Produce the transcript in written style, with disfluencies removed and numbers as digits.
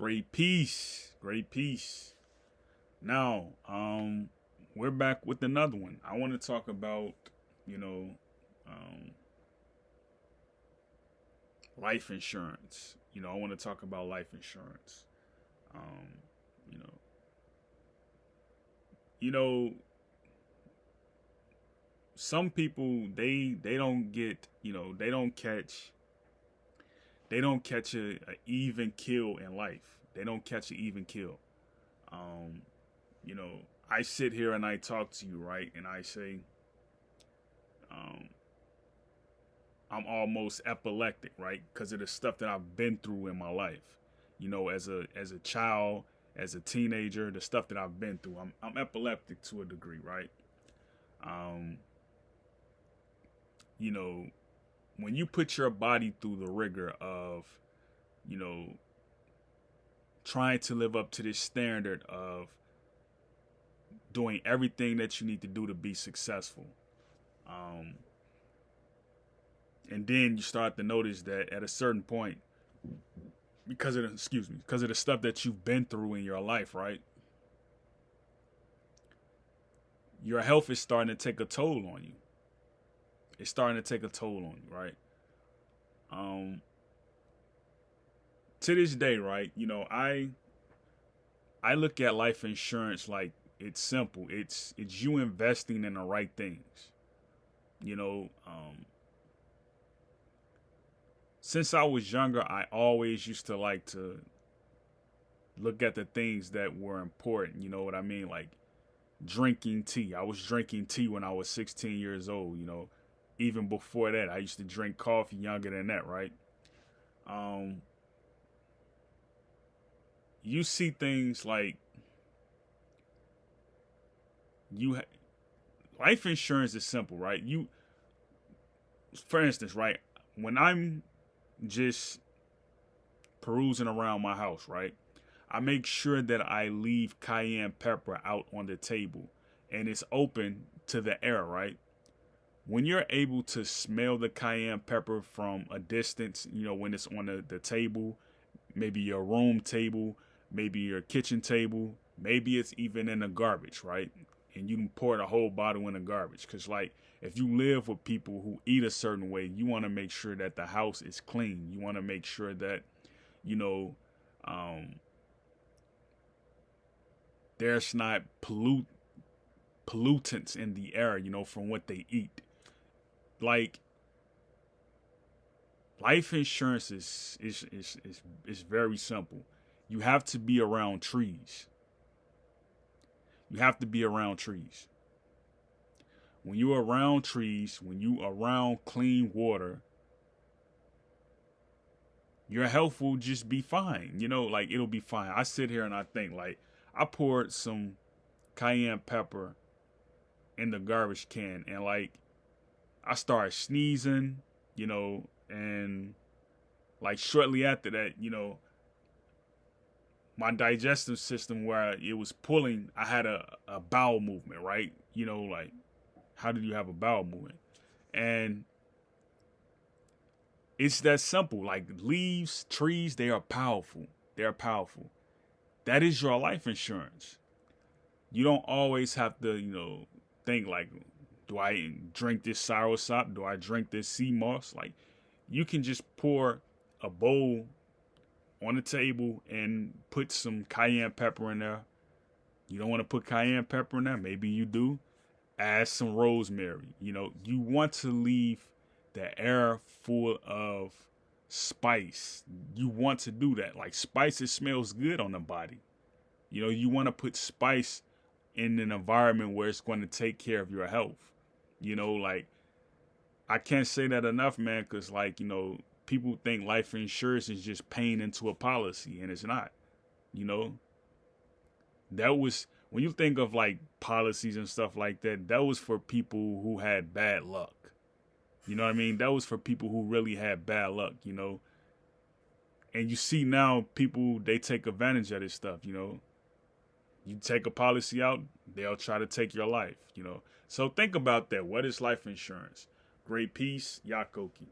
Great peace. Great peace. Now, we're back with another one. I want to talk about, you know, um, life insurance. I want to talk about life insurance. Um, you know, you know, some people they don't get, they don't catch a even kill in life. They don't catch an even kill. Um, you know, I sit here and I talk to you, right? And I say, um, I'm almost epileptic, right? Because of the stuff that I've been through in my life. As a child, as a teenager, the stuff that I've been through. I'm epileptic to a degree, right? Um, you know, when you put your body through the rigor of, you know, trying to live up to this standard of doing everything that you need to do to be successful. Um, and then you start to notice that at a certain point, because of the stuff that you've been through in your life, right? Your health is starting to take a toll on you. It's starting to take a toll on you, right? Um, to this day, right? I look at life insurance like it's simple. It's you investing in the right things. You know, since I was younger, I always used to like to look at the things that were important. You know what I mean? Like drinking tea. I was drinking tea when I was 16 years old. Even before that, I used to drink coffee younger than that, right? Um, you see things like you life insurance is simple, right? For instance, right, when I'm just perusing around my house, right, I make sure that I leave cayenne pepper out on the table and it's open to the air, right? When you're able to smell the cayenne pepper from a distance, when it's on the table, maybe your room table, maybe your kitchen table, maybe it's even in the garbage, right? And you can pour the whole bottle in the garbage. Because, like, if you live with people who eat a certain way, you want to make sure that the house is clean. You want to make sure that, you know, um, there's not pollutants in the air, from what they eat. Like, life insurance is very simple. You have to be around trees. You have to be around trees. When you're around trees, when you around clean water, your health will just be fine. Like it'll be fine. I sit here and I think like I poured some cayenne pepper in the garbage can and like I started sneezing, and like shortly after that, my digestive system where it was pulling, I had a bowel movement, right? Like how did you have a bowel movement? And it's that simple. Like leaves, trees, they are powerful. They are powerful. That is your life insurance. You don't always have to, think like, do I drink this soursop? Do I drink this sea moss? Like, you can just pour a bowl on the table and put some cayenne pepper in there. You don't want to put cayenne pepper in there? Maybe you do. Add some rosemary. You want to leave the air full of spice. You want to do that. Like spice, it smells good on the body. You want to put spice in an environment where it's going to take care of your health. Like I can't say that enough, man, because like, people think life insurance is just paying into a policy, and it's not. You know, that was when you think of like policies and stuff like that, that was for people who had bad luck. You know what I mean? That was for people who really had bad luck, And you see now people, they take advantage of this stuff. You take a policy out, they'll try to take your life. So think about that. What is life insurance? Great peace, Yakoki.